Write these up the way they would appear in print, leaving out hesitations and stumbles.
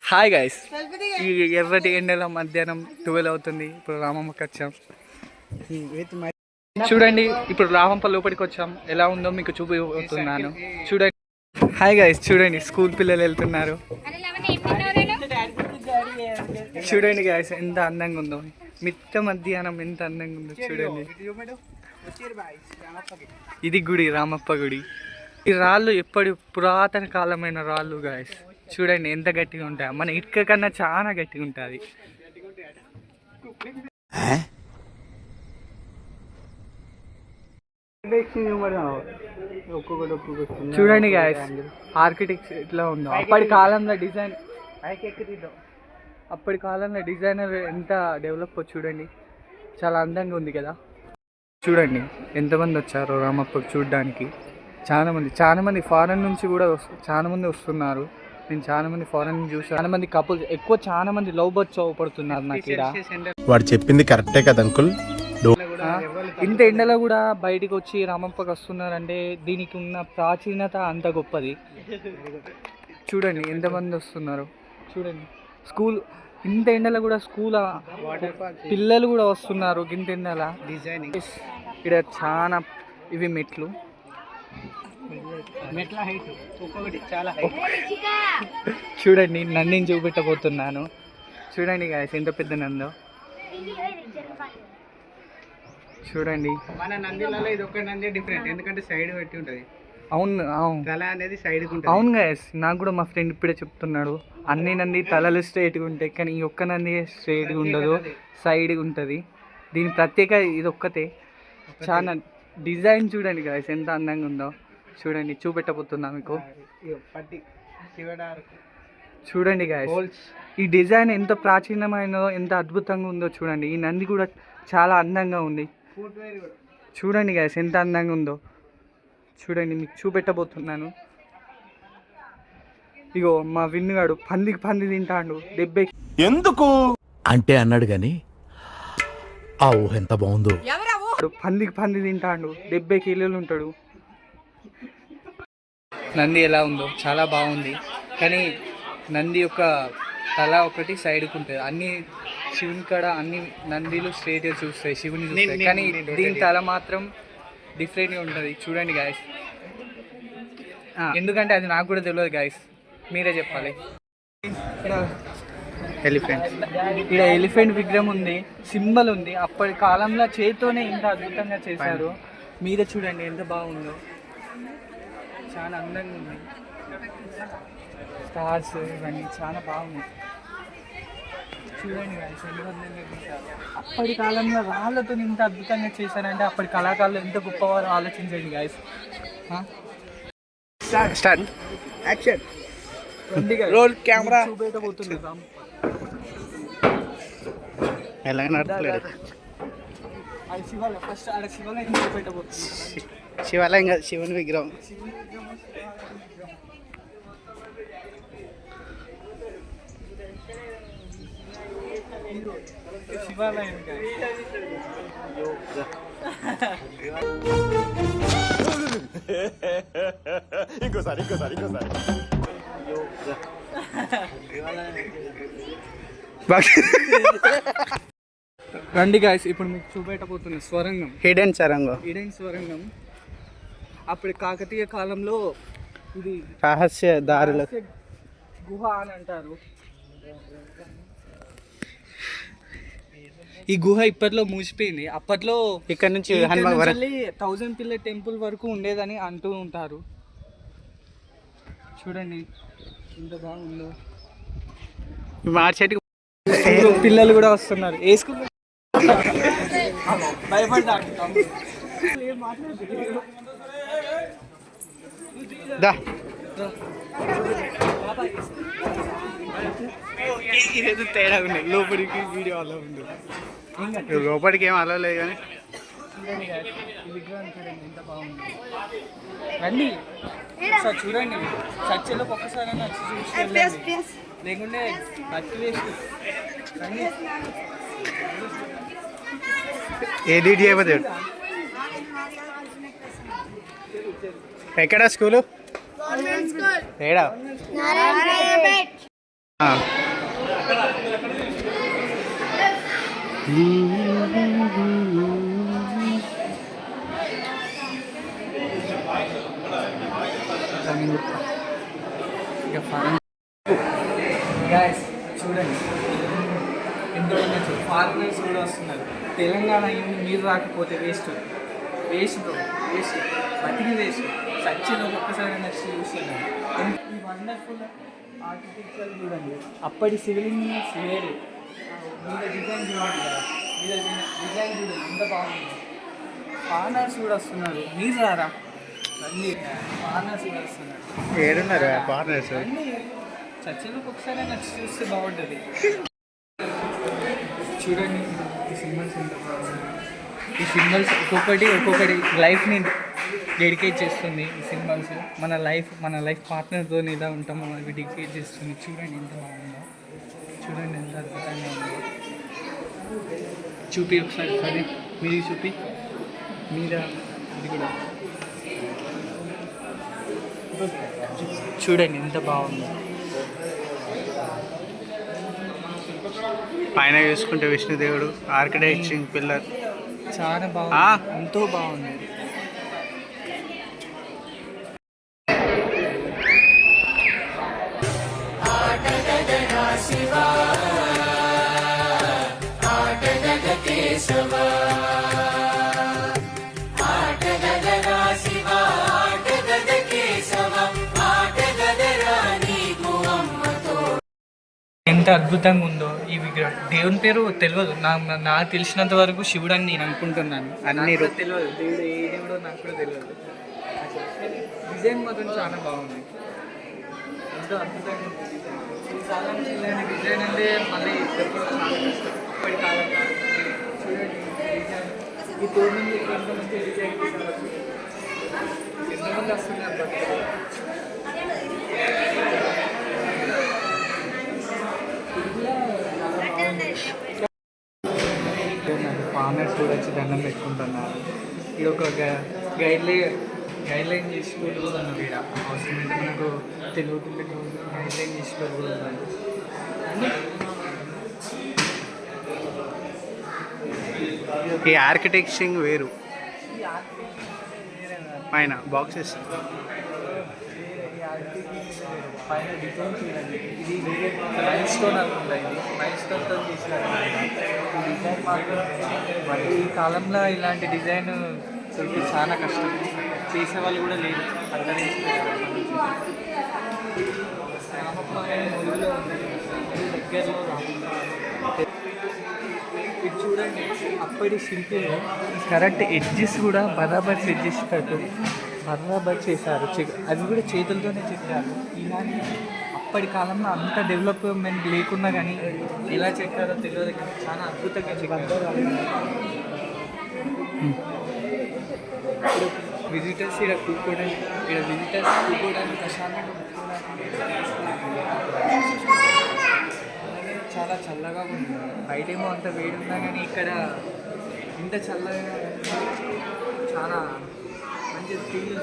Hi guys, ఈ ఎర్రటి ఎండల మధ్యాహ్నం 12 అవుతుంది. ఇప్పుడు రామమ్మకి వచ్చాం. చూడండి, ఇప్పుడు రామప్ప లోపలికి వచ్చాం. ఎలా ఉందో మీకు చూపిస్తున్నాను. చూడండి. హాయ్ గైస్, చూడండి స్కూల్ పిల్లలు వెళ్తున్నారు. చూడండి గైస్, ఎంత అందంగా ఉందో. మిట్ట మధ్యాహ్నం ఎంత అందంగా ఉందో చూడండి. ఇది గుడి, రామప్ప గుడి. ఈ రాళ్ళు ఎప్పటి పురాతన కాలమైన రాళ్ళు గాయస్. చూడండి ఎంత గట్టిగా ఉంటాయి. మన ఇటుక కన్నా చాలా గట్టిగా ఉంటుంది. చూడండి గాయస్, ఆర్కిటెక్ట్ ఎట్లా ఉందో. అప్పటి కాలంలో డిజైనర్ ఎంత డెవలప్ చూడండి. చాలా అందంగా ఉంది కదా. చూడండి ఎంతమంది వచ్చారో రామప్పకు చూడడానికి. చాలా మంది ఫారెన్ నుంచి కూడా చాలా మంది వస్తున్నారు. నేను చాలా మంది ఫారెన్ చూసి చాలా మంది కపుల్స్ ఎక్కువ చాలా మంది లవ్ బర్డ్స్ పడుతున్నారు. నాకు వాడు చెప్పింది కరెక్టే కదా అంకుల్. ఇంత ఎండలో కూడా బయటికి వచ్చి రామప్పకి వస్తున్నారంటే దీనికి ఉన్న ప్రాచీనత అంత గొప్పది. చూడండి ఎంతమంది వస్తున్నారు. చూడండి స్కూల్ ఇంత ఎండలో కూడా స్కూల్ పిల్లలు కూడా వస్తున్నారు. ఇంత ఎండల డిజైనింగ్ ఇక్కడ చాలా ఇవి మెట్ల హైట్ ఒక్కొక్కటి చాలా చూడండి. నందిని చూపెట్టబోతున్నాను. చూడండి గాయస్ ఎంత పెద్ద నందో. చూడండి మన నందిలలో ఇది ఒక నంది డిఫరెంట్, ఎందుకంటే సైడ్ పెట్టి ఉంటుంది. అవును తల అనేది సైడ్ ఉంటుంది. అవును గాయస్, నాకు కూడా మా ఫ్రెండ్ ఇప్పుడే చెప్తున్నాడు. అన్ని నంది తలలు స్ట్రైట్గా ఉంటాయి, కానీ ఈ ఒక్క నంది స్ట్రైట్గా ఉండదు, సైడ్గా ఉంటుంది. దీని ప్రత్యేక ఇది ఒక్కతే. చాలా డిజైన్ చూడండి గాయస్ ఎంత అందంగా ఉందో. చూడండి చూపెట్టబోతున్నా మీకు. చూడండి గాయస్ ఈ డిజైన్ ఎంత ప్రాచీనమైనదో, ఎంత అద్భుతంగా ఉందో చూడండి. ఈ నంది కూడా చాలా అందంగా ఉంది. చూడండి గాయస్ ఎంత అందంగా ఉందో. చూడండి మీకు చూపెట్టబోతున్నాను. ఇగో మా విన్నుగాడు పంది తింటాడు 70 ఎందుకు అంటే అన్నాడు గాని ఆ ఊహ ఎంత బాగుందో. పంది తింటాడు 70 కిలోలు ఉంటాడు. నంది ఎలా ఉందో చాలా బాగుంది, కానీ నంది యొక్క తల ఒకటి సైడ్కి ఉంటుంది. అన్ని శివుని కాడ అన్ని నందిలు స్ట్రైట్గా చూస్తాయి, శివుని చూస్తాయి, కానీ దీని తల మాత్రం డిఫరెంట్గా ఉంటుంది. చూడండి గాయస్, ఎందుకంటే అది నాకు కూడా తెలియదు గాయస్, మీరే చెప్పాలి. ఇక్కడ ఎలిఫెంట్ విగ్రహం ఉంది, సింబల్ ఉంది. అప్పటి కాలంలో చేతితోనే ఇంత అద్భుతంగా చేశారు. మీరే చూడండి ఎంత బాగుందో. చాలా అందంగా ఉంది. స్టార్స్ ఇవన్నీ చాలా బాగున్నాయి. చూడండి గాయస్ అప్పటి కాలంలో రాళ్ళతో ఇంత అద్భుతంగా చేశారంటే అప్పటి కళాకారులు ఎంత గొప్పవారు ఆలోచించండి guys. Start action roll camera చూపెట్టబోతుంది. ఫస్ట్ ఆడ శివాలయం చూపెట్టబోతుంది. శివాలయం కాదు, శివుని విగ్రహం. శివాలయం ఇంకోసారి రండి గాయస్, ఇప్పుడు మీకు చూపెట్టబోతున్న స్వరంగం, హిడెన్ స్వరంగం. అప్పుడు కాకతీయ కాలంలో ఇది రహస్య దారుల గుహ అని అంటారు. ఈ గుహ ఇప్పట్లో మూసిపోయింది. అప్పట్లో ఇక్కడ నుంచి 1000 పిల్లర్ టెంపుల్ వరకు ఉండేదని అంటూ ఉంటారు. చూడండి ఎంత బాగుందో. మార్చెట్టు పిల్లలు కూడా వస్తున్నారు. భయపడ్డా ఇదేదో తేడా ఉన్నాయి. లోపలికి వీడియో అలా ఉంది, లోపలికి ఏం అలా లేదు. కానీ విగ్రహం చూడండి ఎంత బాగుంది. రండి ఒకసారి చూడండి. చర్చలో ఒక్కసారి చూసి లేకుంటే బట్టి వేస్ట్. రండి ఎడిట్ చేయబోతాడు. ఎక్కడ స్కూలు? ఏడా? ఇక గాయస్ చూడండి ఎంతమంది ఫారినర్స్ కూడా వస్తున్నారు. తెలంగాణ మీరు రాకపోతే వేస్ట్ బ్రో, వేస్ట్ బతికి వేస్ట్. సచ్చిలో ఒక్కసారి నచ్చి చూస్తున్నాను. ఈ వండర్ఫుల్ ఆర్కిటెక్చర్ చూడండి, అప్పటి సివిల్ ఇంజనీర్స్ వేరు. మీద డిజైన్ చూడండి కదా, మీద డిజైన్ చూడండి ఎంత బాగుంది. ఫారినర్స్ కూడా వస్తున్నారు, మీరు రారా? అన్నీ ఫారినర్స్ కూడా వస్తున్నారు. ఏడున్నారు ఫారినర్స్? అన్నీ చర్చలోకి ఒకసారి నచ్చి చూస్తే బాగుంటుంది. చూడండి ఈ సింబల్స్ ఎంత బాగుంది. ఈ సింబల్స్ ఒక్కొక్కటి లైఫ్ని డెడికేట్ చేస్తుంది. ఈ సింబల్స్ మన లైఫ్ పార్ట్నర్తో ఇలా ఉంటామో అవి డెడికేట్ చేస్తుంది. చూడండి ఎంత బాగుందో, చూడండి ఎంత అద్భుతంగా ఉందో. చూపి ఒకసారి సరే మీరు చూపి మీద ఇది కూడా చూడండి ఎంత బాగుందో. పైన చూసుకుంటే విష్ణుదేవుడు ఆర్కిటెక్చరింగ్ పిల్లర్ చాలా బాగుంది, ఎంతో బాగుంది. ఎంత అద్భుతంగా ఉందో ఈ విగ్రహం. దేవుని పేరు తెలియదు నాకు తెలిసినంత వరకు శివుడు అని నేను అనుకుంటున్నాను. అన్ని తెలియదు దేవుడు ఏ దేవుడో నాకు కూడా తెలియదు. డిజైన్ మాత్రం చాలా బాగుంది, ఎంతో అద్భుతంగా ఉంది. ఈ కాలానికి ఇలాంటి డిజైన్ అంటే మళ్ళీ దొరకడం చాలా కష్టం. అప్పటి కాలంలో చూడండి డిజైన్, ఈ టోర్నమెంట్ ఎంతమంది డిజైన్ చేశారు, ఎంతమంది వస్తున్నారు. ఫార్మర్స్ కూడా వచ్చి దండం పెట్టుకుంటున్నారు. ఇది ఒక గైడ్ లైన్ చేసుకోవాలి కూడా ఉన్నారు. ఇక్కడ అవసరం అయితే మనకు తెలియకుండా గైడ్ లైన్ చేసుకోవాలి కూడా ఉన్నారు. ఈ ఆర్కిటెక్చరింగ్ వేరు. పైన బాక్సెస్ పైన డిజైన్ చూడండి, ఇది వేరే మైల్ స్టోన్ అనుకుంటా. ఇది మైల్ స్టోన్తో చేసినారు. ఈ డిజైన్ మాత్రం మరి ఈ కాలంలో ఇలాంటి డిజైన్ దొరికి చాలా కష్టం. చేసే వాళ్ళు కూడా లేదు, రామప్ప ములుగులో ఉంది, దగ్గరలో రామప్ప. ఇది చూడండి అప్పటి శిల్పిలో కరెక్ట్ ఎడ్జెస్ కూడా బరాబర్ సెట్ చేసేటట్టు బరాబర్ చేశారు. అది కూడా చేతులతోనే చెక్కారు. ఇలాంటి అప్పటి కాలంలో అంత డెవలప్మెంట్ లేకున్నా కానీ ఎలా చెక్కారో తెలియదు, కానీ చాలా అద్భుతంగా చెక్కారు. విజిటర్స్ ఇక్కడ కూర్చోడానికి ప్రశాంతంగా చాలా చల్లగా ఉంది. బయటేమో అంత వేడి ఉన్నా కానీ ఇక్కడ ఇంత చల్లగా చాలా మంచి ఫీల్,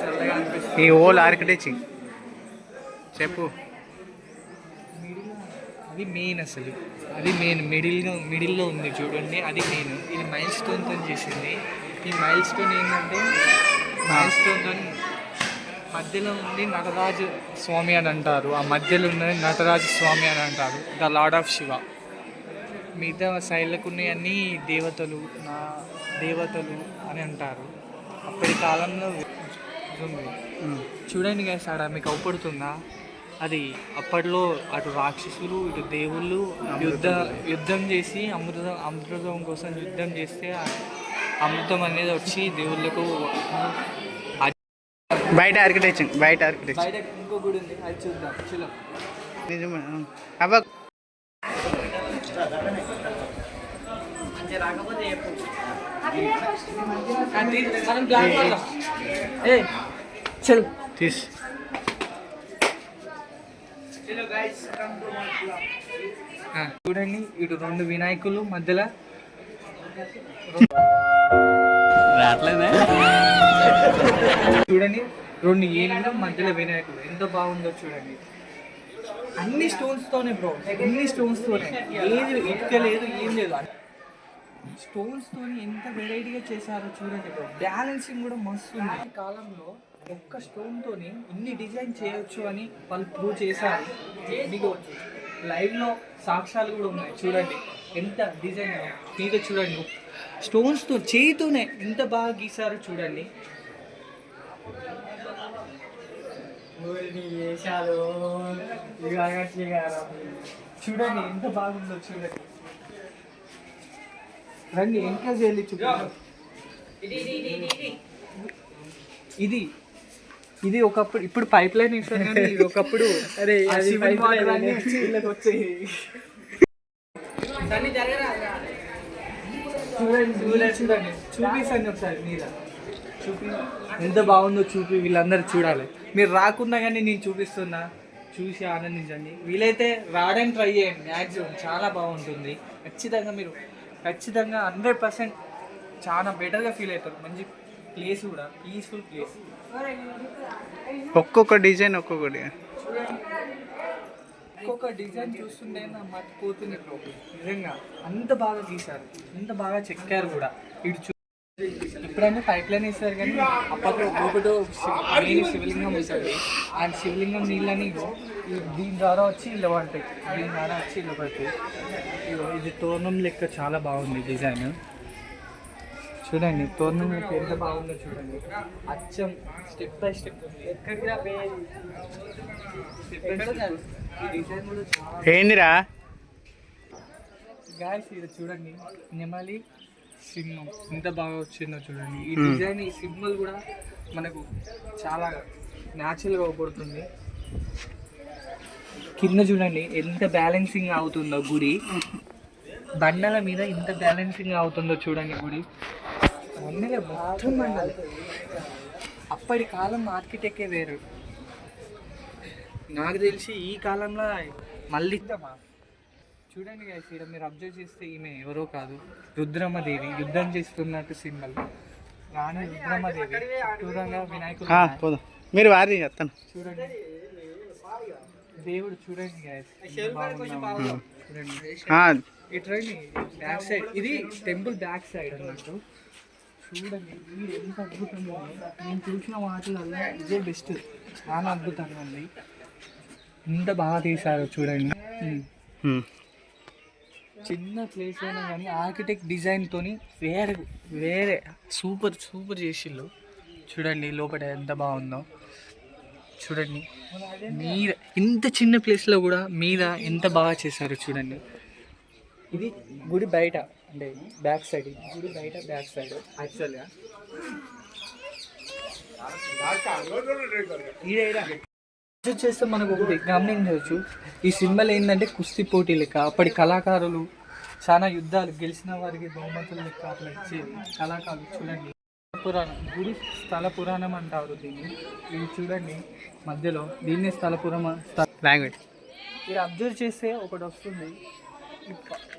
చల్లగా అనిపిస్తుంది. ఈ ఓల్ ఆర్కిటెక్చరింగ్ చెప్పు. అది మెయిన్, అసలు అది మెయిన్ మిడిల్లో ఉంది చూడండి, అది మెయిన్. ఇది మైల్ స్టోన్తో చేసింది. ఈ మైల్ స్టోన్ ఏంటంటే మైల్ స్టోన్తో మధ్యలో ఉంది నటరాజ స్వామి అని అంటారు. ఆ మధ్యలో ఉన్నది నటరాజ స్వామి అని అంటారు, ద లార్డ్ ఆఫ్ శివ. మిగతా సైడ్లకు ఉన్నాయన్నీ దేవతలు అని అంటారు. అప్పటి కాలంలో ఉంది. చూడండి గైస్, ఆడ మీకు అవపడుతుందా? అది అప్పట్లో అటు రాక్షసులు ఇటు దేవుళ్ళు యుద్ధం చేసి అమృతం కోసం యుద్ధం చేస్తే అమృతం అనేది వచ్చి దేవుళ్ళకు. బయట ఆర్కిటెక్చరింగ్ బయట ఇంకో గుడి ఉంది, అది చూద్దాం. చూద్దాం నిజమే. అబ్బా రాకపోతే మనం బ్లాక్ చల్ తీస్. చూడండి ఇటు 2 వినాయకులు మధ్యలో చూడండి, 2 ఏనుగులు మధ్యలో వినాయకుడు. ఎంత బాగుందో చూడండి. అన్ని స్టోన్స్ తోనే బ్రో, అన్ని స్టోన్స్ తోనే, ఏది ఇటుక లేదు, ఏం లేదు. స్టోన్స్ తోని ఎంత వెరైటీగా చేశారో చూడండి బ్రో. బ్యాలెన్సింగ్ కూడా మస్తు ఉంది. ఈ కాలంలో ఒక్క స్టోన్ తోని ఇన్ని డిజైన్ చేయొచ్చు అని వాళ్ళు ప్రూవ్ చేశారు. మీకు లైవ్ లో సాక్ష్యాలు కూడా ఉన్నాయి. చూడండి ఎంత డిజైన్ మీద చూడండి. స్టోన్స్ తో చేయితోనే ఎంత బాగా గీసారో చూడండి. చూడండి ఎంత బాగుందో చూడండి. రండి ఎంకరేజ్ చేయాలి. చూడండి ఇది ఇది ఒకప్పుడు, ఇప్పుడు పైప్ లైన్ ఇస్తారు కానీ ఇది ఒకప్పుడు అరే వచ్చాయి. చూడండి చూపిస్తాను ఒకసారి మీద చూపి, ఎంత బాగుందో చూపి, వీళ్ళందరూ చూడాలి. మీరు రాకున్నా కానీ నేను చూపిస్తున్నా, చూసి ఆనందించండి. వీలైతే రావడానికి ట్రై చేయండి. మ్యాక్సిమం చాలా బాగుంటుంది. ఖచ్చితంగా 100% చాలా బెటర్గా ఫీల్ అవుతారు. మంచి ప్లేస్ కూడా, పీస్ఫుల్ ప్లేస్. ఒక్కొక్క డిజైన్ ఒక్కొక్కటి, ఒక్కొక్క డిజైన్ చూస్తుంటే నా మర్చిపోతుంది బ్రో. నిజంగా అంత బాగా గీశారు, అంత బాగా చెక్కారు కూడా. ఇటు ఇప్పుడైనా పైప్ లైన్ వేస్తారు కానీ అప్పట్లో ఒకటో మెయిన్ శివలింగం వేశారు. ఆ శివలింగం నీళ్ళని దీని ద్వారా వచ్చి ఇల్లు పడతాయి, దీని ద్వారా వచ్చి ఇల్లు పడతాయి. ఇది తోరణం లెక్క చాలా బాగుంది డిజైన్. చూడండి తోరణం లెక్క ఎంత బాగుందో చూడండి. అచ్చం స్టెప్ బై స్టెప్ ఉంది. ఈ డిజైన్ కూడా చాలా ఏందిరా గాయస్. ఇది చూడండి నెమలి సింహం ఎంత బాగా వచ్చిందో చూడండి. ఈ డిజైన్, ఈ సింబల్ కూడా మనకు చాలా న్యాచురల్గా అవపడుతుంది. కింద చూడండి ఎంత బ్యాలెన్సింగ్ అవుతుందో గుడి. బండల మీద ఎంత బ్యాలెన్సింగ్ అవుతుందో చూడండి గుడి. బండలే మొత్తం బండలు. అప్పటి కాలం ఆర్కిటెక్టే వేరు. నాకు తెలిసి ఈ కాలంలో మళ్ళీ చూడండి గాయస్, ఇక్కడ మీరు అబ్జర్వ్ చేస్తే ఈమె ఎవరో కాదు, రుద్రమ్మదేవి. యుద్ధం చేస్తున్నట్టు సింబల్. రాణి రుద్రమ్మదేవి దూరంగా వినాయకుడు. మీరు వారి చెప్తాను చూడండి దేవుడు. చూడండి గాయస్ చూడండి. ఇట్రండి బ్యాక్ సైడ్, ఇది టెంపుల్ బ్యాక్ సైడ్ అన్నట్టు. చూడండి ఇది ఎంత అద్భుతంగా ఉందో. నేను చూసిన వాటిలలో ఇదే బెస్ట్. చాలా అద్భుతంగా ఉంది. ఎంత బాగా తీశారో చూడండి. చిన్న ప్లేస్ అయినా కానీ ఆర్కిటెక్ట్ డిజైన్తో వేరే సూపర్ చేసిళ్ళు. చూడండి లోపల ఎంత బాగుందో చూడండి. మీద ఇంత చిన్న ప్లేస్లో కూడా మీద ఎంత బాగా చేశారో చూడండి. ఇది గుడి బయట, అంటే బ్యాక్ సైడ్. గుడి బయట బ్యాక్ సైడ్ యాక్చువల్గా. చేస్తే మనకు ఒకటి గమనించవచ్చు. ఈ సింబల్ ఏంటంటే కుస్తీ పోటీ లెక్క. అప్పటి కళాకారులు చాలా యుద్ధాలు గెలిచిన వారికి బహుమతులు లెక్క అట్లా ఇచ్చేది కళాకారులు. చూడండి పురాణం, గుడి స్థల పురాణం అంటారు దీన్ని. ఇది చూడండి మధ్యలో, దీన్ని లాంగ్వేజ్. ఇది అబ్జర్వ్ చేస్తే ఒకటి వస్తుంది.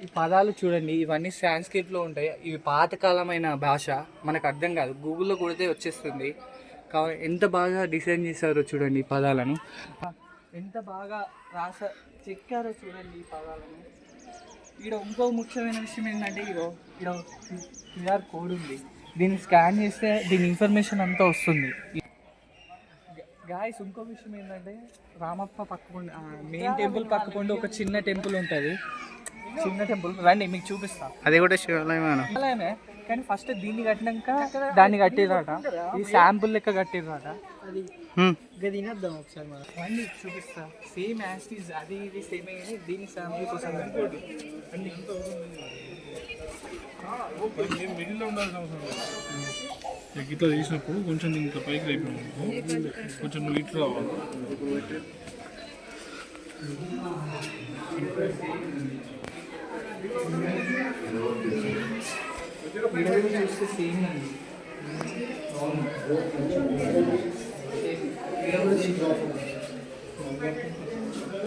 ఈ పదాలు చూడండి, ఇవన్నీ సాంస్క్రిట్లో ఉంటాయి. ఇవి పాతకాలమైన భాష, మనకు అర్థం కాదు. గూగుల్లో కొడితే వచ్చేస్తుంది. ఎంత బాగా డిజైన్ చేశారో చూడండి ఈ పదాలను. ఎంత బాగా చెక్కారో చూడండి ఈ పదాలను. ఇక్కడ ఇంకో ముఖ్యమైన విషయం ఏంటంటే, ఇక్కడ క్యూఆర్ కోడ్ ఉంది. దీన్ని స్కాన్ చేస్తే దీని ఇన్ఫర్మేషన్ అంతా వస్తుంది. గాయస్ ఇంకో విషయం ఏంటంటే, రామప్ప పక్కకుండా, మెయిన్ టెంపుల్ పక్కకుండా ఒక చిన్న టెంపుల్ ఉంటుంది. చిన్న టెంపుల్ రండి మీకు చూపిస్తా. అది కూడా శివాలయమే, కానీ ఫస్ట్ దీన్ని కట్టినాక దాన్ని కట్టిర్రాట. ఇది శాంపుల్ లెక్క కట్టిర్రాట. అది తినేద్దాం ఒకసారి మనం. రండి చూపిస్తా. సేమ్ యాజ్ ఈజ్, అది ఇది సేమ్ కానీ దీని శాంపుల్ కోసం ఇట్లా తీసినప్పుడు కొంచెం ఇంకా పైకి అయిపోయింది, కొంచెం నువ్వు ఇట్లా రావాలి. చూస్తే సేమ్ అండి.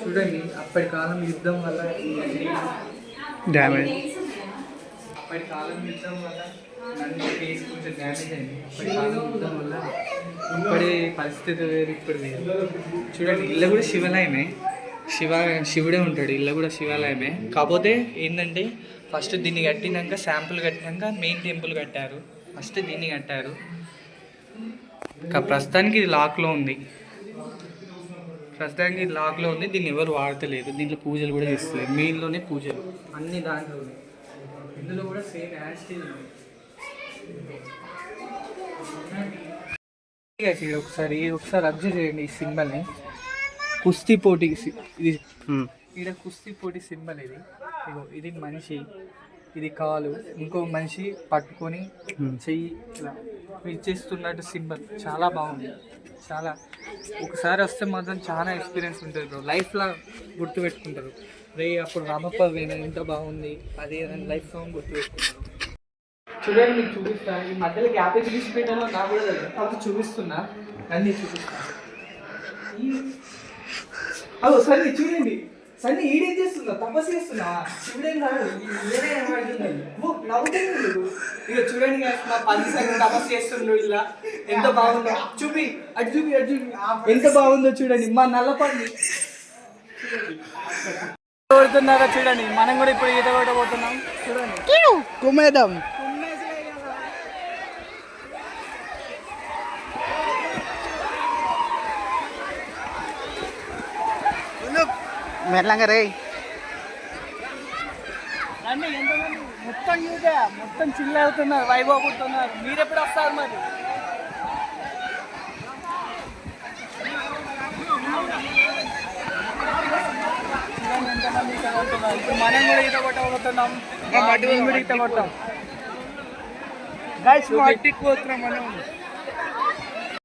చూడండి అప్పటి కాలం యుద్ధం వల్ల డ్యామేజ్, అప్పటి కాలం యుద్ధం వల్ల నన్ను ఫేస్ కొంచెం డ్యామేజ్ అయింది. అప్పటి కాలం యుద్ధం వల్ల ఇప్పటి పరిస్థితి వేరు, ఇప్పుడు వేరు. చూడండి ఇల్లు కూడా శివాలయమే, శివుడే ఉంటాడు, ఇల్లు కూడా శివాలయమే. కాకపోతే ఏంటంటే ఫస్ట్ దీన్ని కట్టినాక శాంపుల్ కట్టినాక మెయిన్ టెంపుల్ కట్టారు. ఫస్ట్ దీన్ని కట్టారు. ప్రస్తుతానికి ఇది లాక్లో ఉంది. దీన్ని ఎవరు వాడతలేదు. దీంట్లో పూజలు కూడా చేస్తుంది. మెయిన్లోనే పూజలు అన్ని దాంట్లోనే. ఇందులో కూడా సేమ్ యాస్టీజ్ ఉంది. ఒకసారి అబ్జర్వ్ చేయండి ఈ సింబల్ని. కుస్తీ పోటీ ఇది. ఇక్కడ కుస్తీ పోటీ సింబల్ ఇది. ఇగో ఇది మనిషి, ఇది కాలు, ఇంకో మనిషి పట్టుకొని చెయ్యి ఇలా ఇచ్చేస్తున్నట్టు సింబల్. చాలా బాగుంది. చాలా ఒకసారి వస్తే మాత్రం చాలా ఎక్స్పీరియన్స్ ఉంటుంది బ్రో. లైఫ్లో గుర్తుపెట్టుకుంటారు. అప్పుడు రామప్ప వేణ ఎంత బాగుంది అది లైఫ్ లాంగ్ గుర్తుపెట్టుకుంటారు. చూడండి మీకు చూపిస్తా. ఈ మధ్యలో గ్యాప్ తీసుకుంటానో నాకు కూడా తెలియదు, కాబట్టి చూపిస్తున్నా. అన్నీ చూపిస్తా. అదో సన్ని చూడండి. సన్ని ఈడేం చేస్తుందా? తపస్సు చేస్తున్నా. శివుడేం కాదు, నవ్వుతుంది. ఇక చూడండి నా 10 సెకండ్ తపస్సు చేస్తుండ్రు. ఇలా ఎంత బాగుందో చూపి, అటు చూపి ఎంత బాగుందో చూడండి. మా నల్లపండి కొడుతున్నారా చూడండి. మనం కూడా ఇప్పుడు ఈత కొట్టబోతున్నాం. చూడండి కుమ్మేద్దాం. మెల్లంగా రే. రండి, ఎంతమంది మొత్తం చూసా, మొత్తం చిల్ అవుతున్నారు, వైభవ్ అవుతున్నారు. మీరు ఎప్పుడు వస్తారు మరి? ఎంతమంది ఈత కొడుతున్నారు. ఇప్పుడు మనం కూడా ఈత కొట్టబోతున్నాం. ఈత కొట్టాం. గైస్ మట్టికి పోతున్నాం మనం.